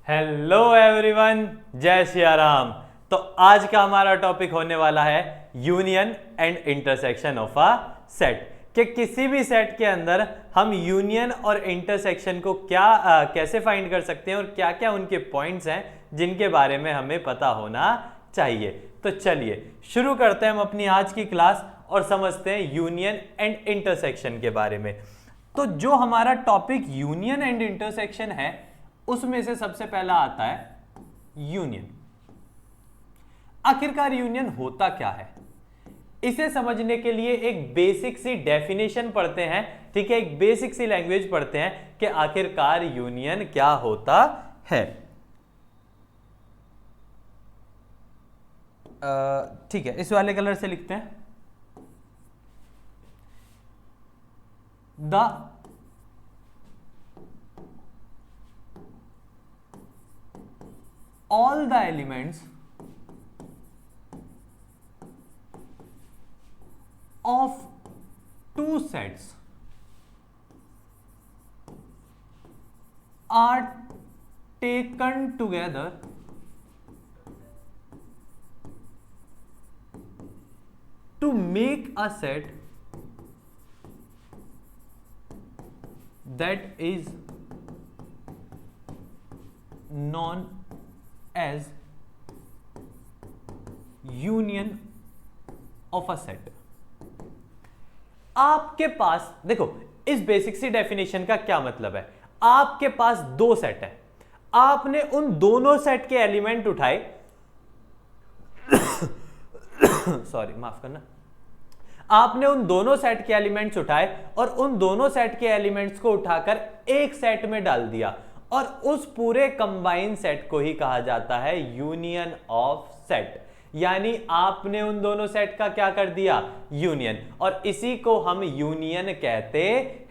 Hello everyone, जय सिया राम। तो आज का हमारा टॉपिक होने वाला है union and intersection of a set. कि किसी भी सेट के अंदर हम यूनियन और इंटरसेक्शन को कैसे फाइंड कर सकते हैं और क्या क्या उनके पॉइंट्स हैं जिनके बारे में हमें पता होना चाहिए। तो चलिए शुरू करते हैं हम अपनी आज की क्लास और समझते हैं यूनियन एंड इंटरसेक्शन के बारे में। तो जो हमारा टॉपिक यूनियन एंड इंटरसेक्शन है उसमें से सबसे पहला आता है यूनियन। आखिरकार यूनियन होता क्या है, इसे समझने के लिए एक बेसिक सी डेफिनेशन पढ़ते हैं। ठीक है, एक बेसिक सी लैंग्वेज पढ़ते हैं कि आखिरकार यूनियन क्या होता है। ठीक है, इस वाले कलर से लिखते हैं। The all the elements of two sets are taken together to make a set that is known as union of a set. आपके पास देखो, इस बेसिक सी डेफिनेशन का क्या मतलब है। आपके पास दो सेट है, आपने उन दोनों सेट के एलिमेंट उठाए सॉरी माफ करना। आपने उन दोनों सेट के एलिमेंट्स उठाए और उन दोनों सेट के एलिमेंट्स को उठाकर एक सेट में डाल दिया और उस पूरे कंबाइन सेट को ही कहा जाता है यूनियन ऑफ सेट। यानी आपने उन दोनों सेट का क्या कर दिया, यूनियन, और इसी को हम यूनियन कहते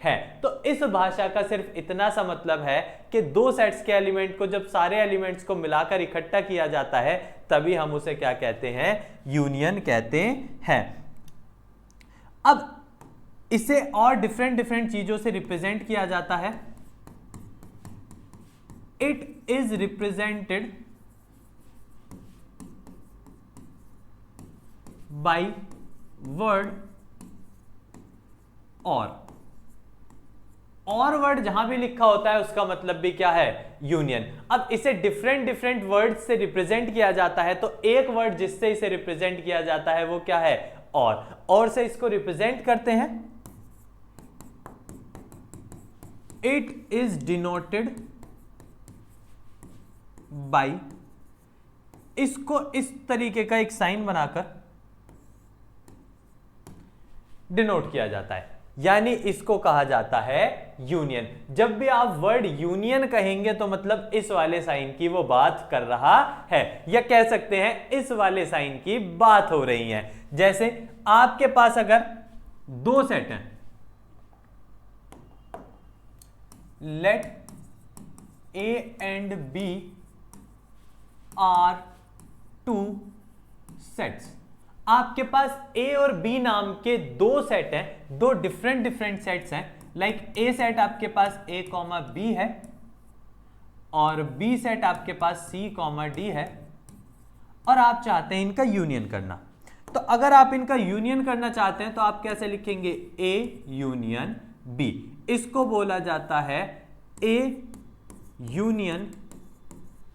हैं। तो इस भाषा का सिर्फ इतना सा मतलब है कि दो सेट्स के एलिमेंट को जब सारे एलिमेंट्स को मिलाकर इकट्ठा किया जाता है तभी हम उसे क्या कहते हैं, यूनियन कहते हैं। अब इसे और डिफरेंट डिफरेंट चीजों से रिप्रेजेंट किया जाता है। It is represented by word और वर्ड जहां भी लिखा होता है उसका मतलब भी क्या है, यूनियन। अब इसे डिफरेंट डिफरेंट वर्ड से रिप्रेजेंट किया जाता है, तो एक वर्ड जिससे इसे रिप्रेजेंट किया जाता है वो क्या है, और से इसको रिप्रेजेंट करते हैं। इट इज डिनोटेड बाई, इसको इस तरीके का एक साइन बनाकर डिनोट किया जाता है, यानी इसको कहा जाता है यूनियन। जब भी आप वर्ड यूनियन कहेंगे तो मतलब इस वाले साइन की वो बात कर रहा है, या कह सकते हैं इस वाले साइन की बात हो रही है। जैसे आपके पास अगर दो सेट हैं, let A and B are two sets. आपके पास ए और बी नाम के दो सेट हैं, दो डिफरेंट डिफरेंट सेट्स हैं। लाइक ए सेट आपके पास ए कॉमा बी है और बी सेट आपके पास सी कॉमा डी है, और आप चाहते हैं इनका यूनियन करना। तो अगर आप इनका यूनियन करना चाहते हैं तो आप कैसे लिखेंगे, ए यूनियन बी। इसको बोला जाता है ए यूनियन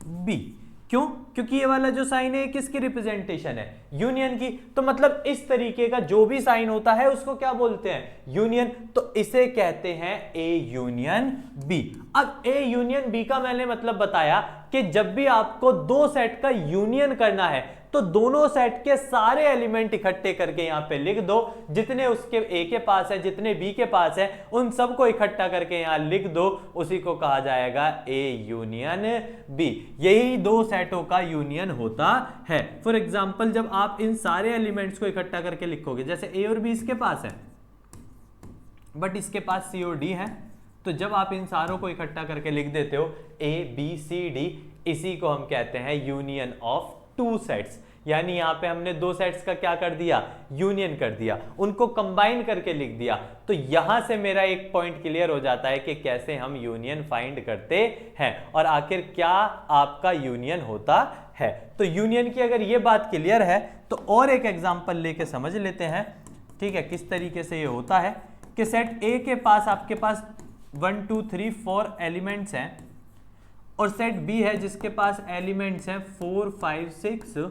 बी। क्यों? क्योंकि ये वाला जो साइन है किसकी रिप्रेजेंटेशन है, यूनियन की। तो मतलब इस तरीके का जो भी साइन होता है उसको क्या बोलते हैं, यूनियन। तो इसे कहते हैं ए यूनियन बी। अब ए यूनियन बी का मैंने मतलब बताया कि जब भी आपको दो सेट का यूनियन करना है तो दोनों सेट के सारे एलिमेंट इकट्ठे करके यहां पे लिख दो। जितने उसके ए के पास है, जितने बी के पास है, उन सबको इकट्ठा करके यहां लिख दो। उसी को कहा जाएगा ए यूनियन बी। यही दो सेटों का यूनियन होता है। फॉर एग्जाम्पल, जब आप इन सारे एलिमेंट्स को इकट्ठा करके लिखोगे, जैसे ए और बी इसके पास है बट इसके पास सी और डी है, तो जब आप इन सारों को इकट्ठा करके लिख देते हो ए बी सी डी, इसी को हम कहते हैं यूनियन ऑफ टू सेट्स। यानी यहाँ पे हमने दो सेट्स का क्या कर दिया, यूनियन कर दिया, उनको कंबाइन करके लिख दिया। तो यहां से मेरा एक पॉइंट क्लियर हो जाता है कि कैसे हम यूनियन फाइंड करते हैं और आखिर क्या आपका यूनियन होता है। तो यूनियन की अगर ये बात क्लियर है तो और एक एग्जांपल लेके समझ लेते हैं, ठीक है, किस तरीके से ये होता है कि सेट ए के पास आपके पास 1 2 3 4 एलिमेंट्स हैं और सेट बी है जिसके पास एलिमेंट्स हैं 4 5 6।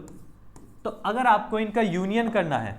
तो अगर आपको इनका यूनियन करना है,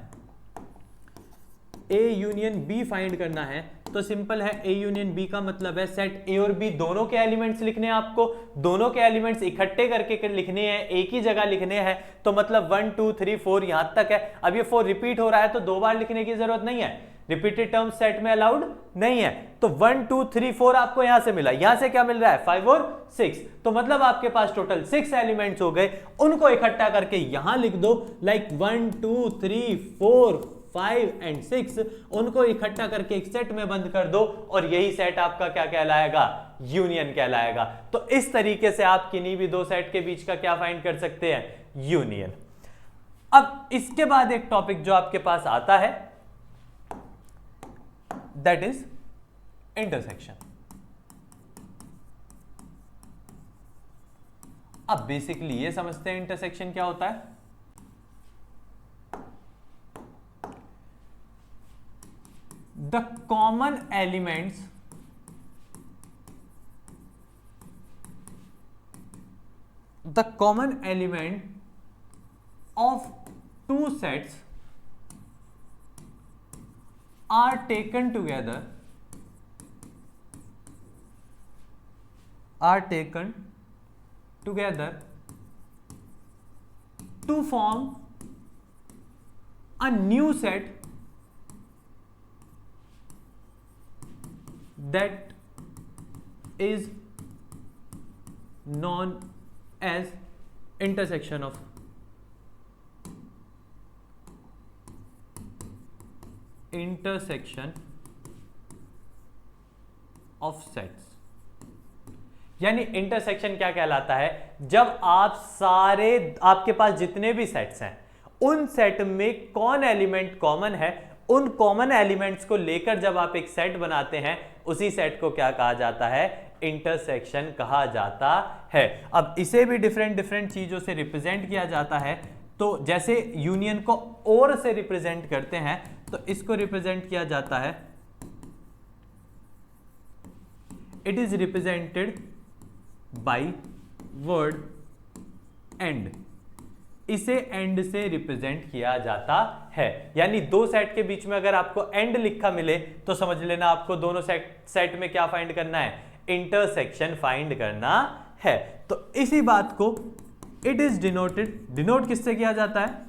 ए यूनियन बी फाइंड करना है, तो सिंपल है, ए यूनियन बी का मतलब है सेट ए और बी दोनों के एलिमेंट्स लिखने हैं आपको, दोनों के एलिमेंट्स इकट्ठे करके लिखने हैं, एक ही जगह लिखने हैं। तो मतलब 1 2 3 4 यहां तक है। अब ये 4 रिपीट हो रहा है तो दो बार लिखने की जरूरत नहीं है, रिपीटेड टर्म सेट में अलाउड नहीं है। तो 1 2 3 4 आपको यहां से मिला, यहां से क्या मिल रहा है 5 और 6। तो मतलब आपके पास टोटल 6 एलिमेंट्स हो गए, उनको इकट्ठा करके यहां लिख दो, लाइक 1 2 3 4 5 एंड 6, उनको इकट्ठा करके एक सेट में बंद कर दो और यही सेट आपका क्या कहलाएगा, यूनियन कहलाएगा। तो इस तरीके से आप किन्हीं भी दो सेट के बीच का क्या फाइंड कर सकते हैं, यूनियन। अब इसके बाद एक टॉपिक जो आपके पास आता है दैट इज इंटरसेक्शन। अब बेसिकली ये समझते हैं इंटरसेक्शन क्या होता है। The common elements of two sets are taken together to form a new set that is known as intersection of sets। यानी इंटरसेक्शन क्या कहलाता है, जब आप सारे आपके पास जितने भी सेट्स हैं उन सेट में कौन एलिमेंट कॉमन है, उन कॉमन एलिमेंट्स को लेकर जब आप एक सेट बनाते हैं, उसी सेट को क्या कहा जाता है, इंटरसेक्शन कहा जाता है। अब इसे भी डिफरेंट चीजों से रिप्रेजेंट किया जाता है। तो जैसे यूनियन को और से रिप्रेजेंट करते हैं तो इसको रिप्रेजेंट किया जाता है, it is represented by word and. इसे एंड से रिप्रेजेंट किया जाता है। यानी दो सेट के बीच में अगर आपको एंड लिखा मिले तो समझ लेना आपको दोनों सेट में क्या फाइंड करना है, इंटरसेक्शन फाइंड करना है। तो इसी बात को इट इज डिनोट किससे किया जाता है,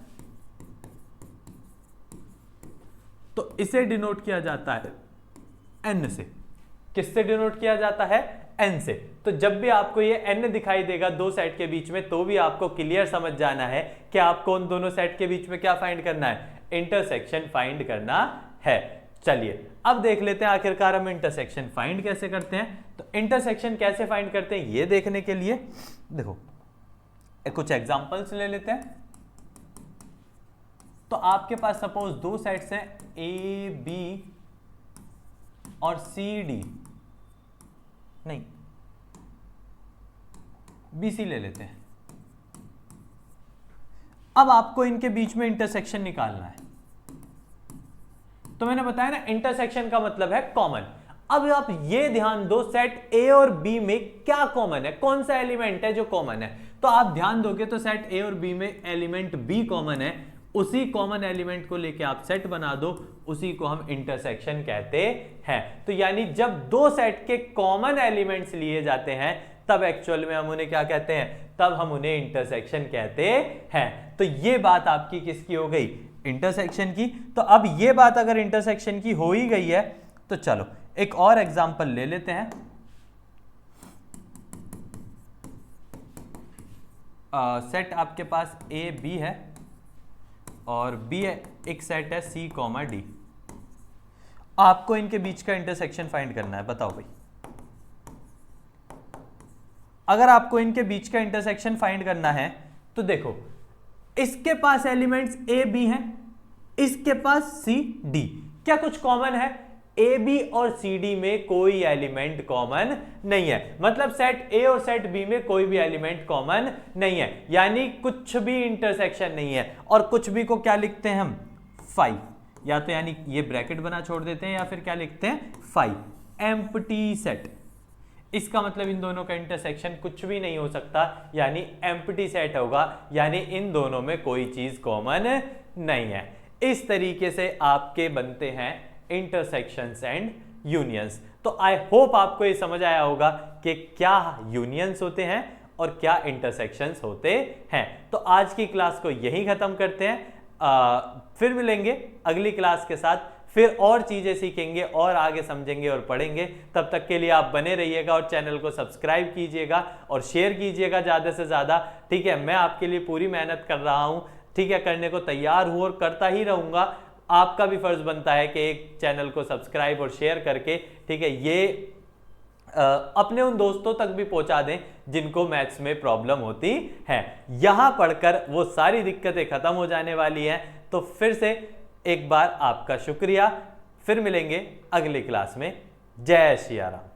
तो इसे डिनोट किया जाता है एन से। किससे डिनोट किया जाता है, एन से। तो जब भी आपको ये एन दिखाई देगा दो सेट के बीच में, तो भी आपको क्लियर समझ जाना है कि आपको उन दोनों सेट के बीच में क्या फाइंड करना है, इंटरसेक्शन फाइंड करना है। चलिए अब देख लेते हैं आखिरकार हम इंटरसेक्शन फाइंड कैसे करते हैं। तो इंटरसेक्शन कैसे फाइंड करते हैं ये देखने के लिए देखो कुछ एग्जांपल्स ले लेते हैं। तो आपके पास सपोज दो सेट्स हैं ए बी और सी डी, नहीं बी सी ले लेते हैं। अब आपको इनके बीच में इंटरसेक्शन निकालना है। तो मैंने बताया ना इंटरसेक्शन का मतलब है कॉमन। अब आप ये ध्यान दो सेट ए और बी में क्या कॉमन है, कौन सा एलिमेंट है जो कॉमन है। तो आप ध्यान दोगे तो सेट ए और बी में एलिमेंट बी कॉमन है, उसी कॉमन एलिमेंट को लेके आप सेट बना दो, उसी को हम इंटरसेक्शन कहते हैं। तो यानी जब दो सेट के कॉमन एलिमेंट्स लिए जाते हैं तब एक्चुअल में हम उन्हें क्या कहते हैं, तब हम उन्हें इंटरसेक्शन कहते हैं। तो ये बात आपकी किसकी हो गई, इंटरसेक्शन की। तो अब ये बात अगर इंटरसेक्शन की हो ही गई है तो चलो एक और एग्जांपल ले लेते हैं। सेट आपके पास ए बी है और बी एक सेट है सी कॉमा डी। आपको इनके बीच का इंटरसेक्शन फाइंड करना है। बताओ भाई, अगर आपको इनके बीच का इंटरसेक्शन फाइंड करना है तो देखो इसके पास एलिमेंट्स ए बी हैं, इसके पास सी डी। क्या कुछ कॉमन है? ए बी और सी डी में कोई एलिमेंट कॉमन नहीं है, मतलब सेट ए और सेट बी में कोई भी एलिमेंट कॉमन नहीं है, यानी कुछ भी इंटरसेक्शन नहीं है। और कुछ भी को क्या लिखते हैं हम? 5, या तो यानी ये ब्रैकेट बना छोड़ देते हैं या फिर क्या लिखते हैं? 5 एम्प्टी सेट। इसका मतलब इन दोनों का इंटरसेक्शन कुछ भी नहीं हो सकता, यानी एम्प्टी सेट होगा, यानी इन दोनों में कोई चीज कॉमन नहीं है। इस तरीके से आपके बनते हैं इंटरसेक्शंस एंड यूनियंस। तो आई होप आपको ये समझ आया होगा कि क्या यूनियंस होते हैं और क्या इंटरसेक्शंस होते हैं। तो आज की क्लास को यहीं खत्म करते हैं, फिर मिलेंगे अगली क्लास के साथ, फिर और चीजें सीखेंगे और आगे समझेंगे और पढ़ेंगे। तब तक के लिए आप बने रहिएगा और चैनल को सब्सक्राइब कीजिएगा और शेयर कीजिएगा ज्यादा से ज्यादा, ठीक है। मैं आपके लिए पूरी मेहनत कर रहा हूं, ठीक है, करने को तैयार हूं और करता ही रहूंगा। आपका भी फर्ज बनता है कि एक चैनल को सब्सक्राइब और शेयर करके, ठीक है, ये अपने उन दोस्तों तक भी पहुंचा दें जिनको मैथ्स में प्रॉब्लम होती है। यहां पढ़कर वो सारी दिक्कतें खत्म हो जाने वाली हैं। तो फिर से एक बार आपका शुक्रिया, फिर मिलेंगे अगली क्लास में। जय श्री राम।